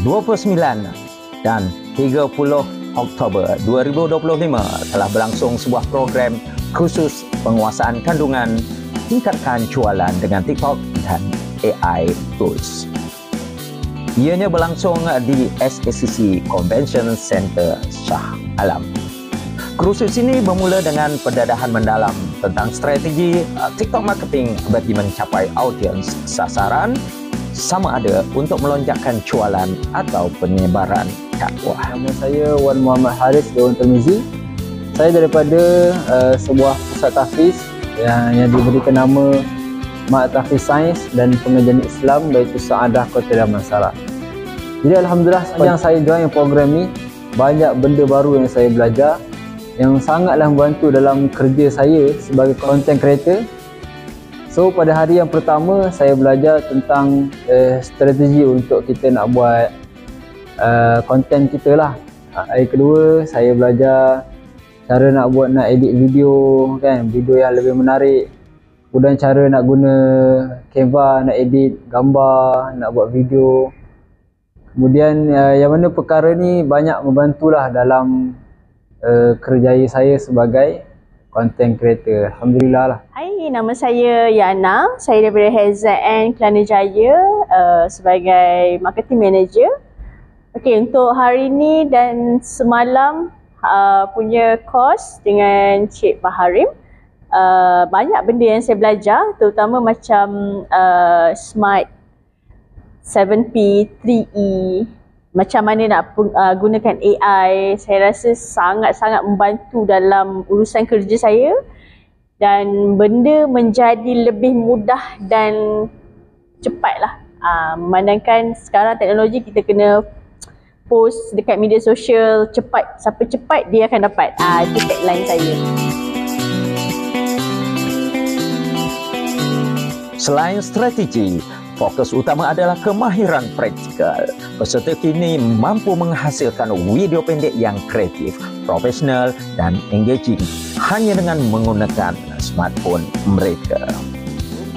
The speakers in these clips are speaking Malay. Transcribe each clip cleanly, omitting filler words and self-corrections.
...29 dan 30 Oktober 2025 telah berlangsung sebuah program khusus penguasaan kandungan tingkatkan jualan dengan TikTok dan AI Tools. Ianya berlangsung di SACC Convention Center Shah Alam. Kursus ini bermula dengan pendedahan mendalam tentang strategi TikTok marketing bagi mencapai audiens sasaran, sama ada untuk melonjakkan jualan atau penyebaran dakwah. Nama saya Wan Muhammad Haris Dewan Termizi. Saya daripada sebuah pusat tahfiz yang diberikan nama Mak Tahfiz Sains dan Pengajian Islam iaitu Saadah Kota Damansara. Jadi alhamdulillah sepanjang saya join program ni, banyak benda baru yang saya belajar yang sangatlah membantu dalam kerja saya sebagai content creator. So pada hari yang pertama saya belajar tentang strategi untuk kita nak buat konten kita lah. Hari kedua saya belajar cara nak edit video kan, video yang lebih menarik. Kemudian cara nak guna Canva nak edit gambar, nak buat video. Kemudian yang mana perkara ni banyak membantulah dalam kerjaya saya sebagai content creator. Alhamdulillah lah. Hai, nama saya Yana. Saya daripada HZN Kelana Jaya sebagai marketing manager. Okey, untuk hari ni dan semalam punya course dengan Cik Baharim, banyak benda yang saya belajar, terutama macam Smart 7P, 3E, macam mana nak gunakan AI. Saya rasa sangat-sangat membantu dalam urusan kerja saya dan benda menjadi lebih mudah dan cepat lah. Memandangkan sekarang teknologi kita kena post dekat media sosial cepat, siapa cepat dia akan dapat. Itu tagline saya. Selain strategi, fokus utama adalah kemahiran praktikal. Peserta kini mampu menghasilkan video pendek yang kreatif, profesional dan engaging hanya dengan menggunakan smartphone mereka.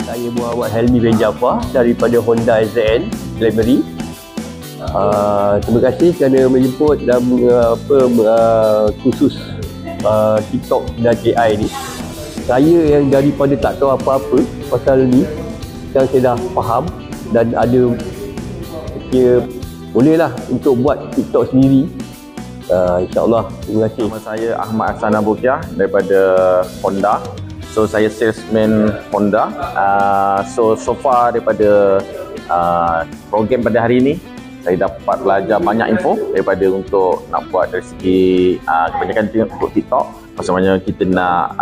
Saya Muhammad Helmi bin Jaafar daripada Honda ZN Glamory. Terima kasih kerana menjemput dalam kursus TikTok dan AI ni. Saya yang daripada tak tahu apa-apa pasal ni, sekarang saya dah faham dan ada kira bolehlah untuk buat TikTok sendiri. InsyaAllah. Terima kasih. Nama saya Ahmad Hassan Abukiah daripada Honda. So saya salesman Honda. So far daripada program pada hari ini, saya dapat belajar banyak info daripada untuk nak buat dari segi kebanyakan untuk TikTok. Maksudnya kita nak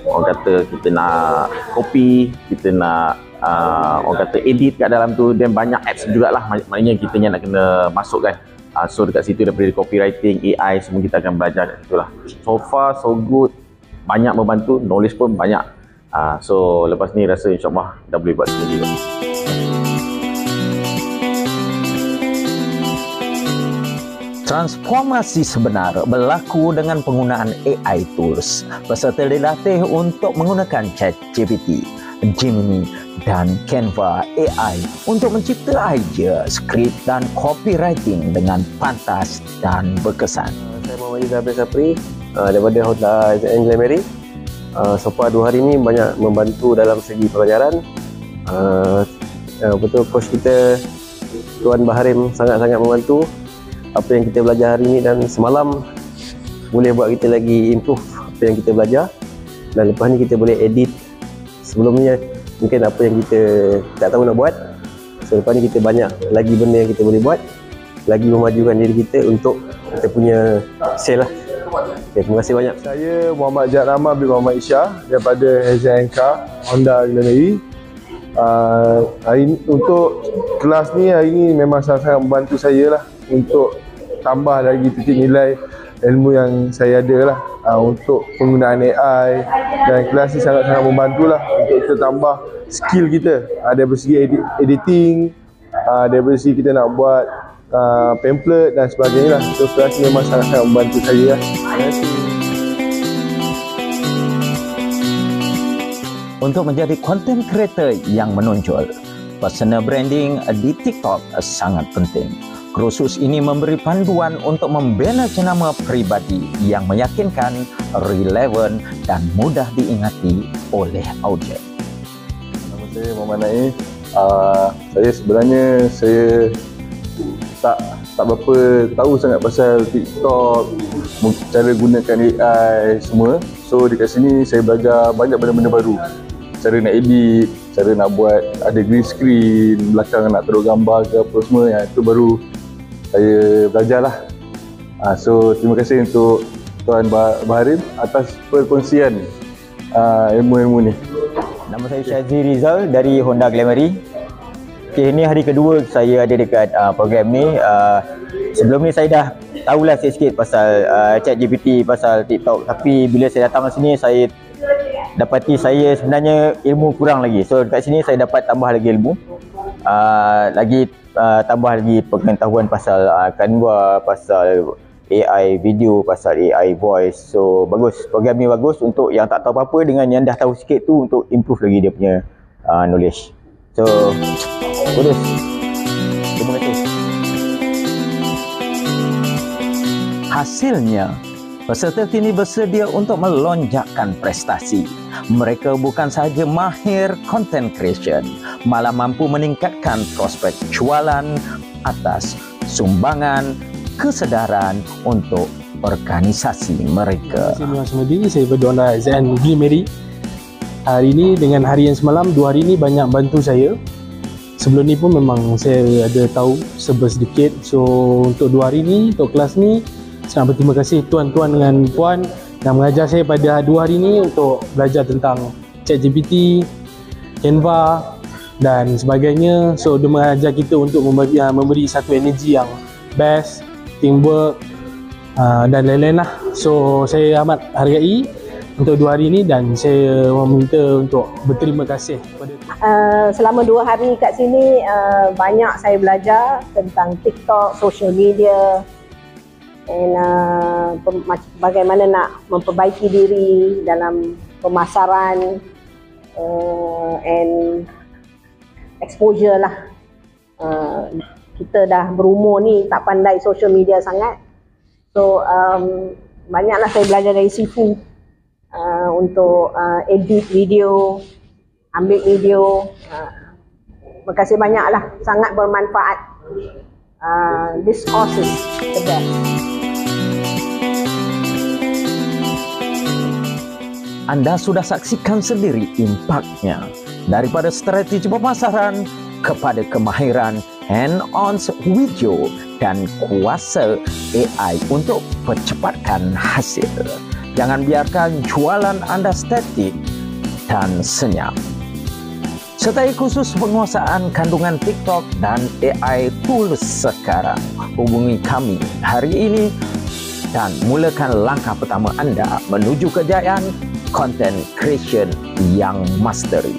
orang kata kita nak copy, kita nak orang kata edit kat dalam tu, dan banyak apps jugalah, maknanya kita nak kena masukkan. So dekat situ daripada copywriting, AI, semua kita akan belajar kat situ lah. So far so good, banyak membantu, knowledge pun banyak. So lepas ni rasa insyaAllah dah boleh buat sendiri. Transformasi sebenar berlaku dengan penggunaan AI tools. Peserta dilatih untuk menggunakan ChatGPT, Gemini dan Canva AI untuk mencipta idea, skrip dan copywriting dengan pantas dan berkesan. Saya Muhammad Izabel Sapri daripada Honda ZN Glamory. So far 2 hari ni banyak membantu dalam segi pelajaran. Betul coach kita Tuan Baharim sangat-sangat membantu. Apa yang kita belajar hari ni dan semalam boleh buat kita lagi improve apa yang kita belajar, dan lepas ni kita boleh edit. Sebelumnya mungkin apa yang kita tak tahu nak buat, so lepas ni kita banyak lagi benda yang kita boleh buat, lagi memajukan diri kita untuk kita punya sale lah. Okay, terima kasih banyak. Saya Muhammad Jad Rahman bin Muhammad Isya daripada HZNK Honda Glamory. Hari ni, untuk kelas ni hari ni memang sangat-sangat membantu saya lah untuk tambah lagi titik nilai ilmu yang saya ada lah untuk penggunaan AI, dan kelas ni sangat-sangat membantu lah untuk kita tambah skill kita. Dari segi editing, dari segi kita nak buat pamphlet dan sebagainya lah. So kelas ni memang sangat-sangat membantu saya lah. Terima kasih. Untuk menjadi content creator yang menonjol, personal branding di TikTok sangat penting. Kursus ini memberi panduan untuk membina jenama peribadi yang meyakinkan, relevan dan mudah diingati oleh audiens. Nama saya Muhammad Naif. Saya sebenarnya tak berapa tahu sangat pasal TikTok, cara gunakan AI semua. So dekat sini saya belajar banyak benda-benda baru. Cara nak edit, cara nak buat ada green screen, belakang nak taruh gambar ke apa semua, yang itu baru saya belajar lah. So terima kasih untuk Tuan Baharim atas perkongsian ilmu-ilmu ni. Nama saya Syazri Rizal dari Honda Glamoury. Okay, ini hari kedua saya ada dekat program ni. Sebelum ni saya dah tahulah sikit-sikit pasal ChatGPT, pasal TikTok. Tapi bila saya datang ke sini, saya dapati saya sebenarnya ilmu kurang lagi. So dekat sini saya dapat tambah lagi ilmu. Tambah lagi pengetahuan pasal Canva, pasal AI video, pasal AI voice. So bagus, program ni bagus untuk yang tak tahu apa-apa dengan yang dah tahu sikit tu, untuk improve lagi dia punya knowledge. So bagus. Terima kasih. Hasilnya, peserta kini bersedia untuk melonjakkan prestasi. Mereka bukan sahaja mahir content creation, malah mampu meningkatkan prospek jualan atas sumbangan kesedaran untuk organisasi mereka. Saya Muhammad Semadi, saya Honda ZN Glamoury. Hari ini dengan hari yang semalam, 2 hari ini banyak bantu saya. Sebelum ni pun memang saya ada tahu sedikit. So untuk 2 hari ni, untuk kelas ni, sangat berterima kasih tuan-tuan dengan puan yang mengajar saya pada 2 hari ini untuk belajar tentang ChatGPT, Canva dan sebagainya. So dia mengajar kita untuk memberi satu energi yang best, teamwork dan lain-lain lah. So saya amat hargai untuk 2 hari ini dan saya meminta untuk berterima kasih kepada selama 2 hari kat sini banyak saya belajar tentang TikTok, social media, dan bagaimana nak memperbaiki diri dalam pemasaran and exposure lah. Kita dah berumur ni tak pandai social media sangat, so banyaklah saya belajar dari Sifu untuk edit video, ambil video. Terima kasih banyaklah, sangat bermanfaat. This course is the best. Anda sudah saksikan sendiri impaknya, daripada strategi pemasaran kepada kemahiran hand-on video dan kuasa AI untuk percepatkan hasil. Jangan biarkan jualan anda statik dan senyap. Sertai kursus penguasaan kandungan TikTok dan AI tools sekarang. Hubungi kami hari ini dan mulakan langkah pertama anda menuju kejayaan content creation yang mastery.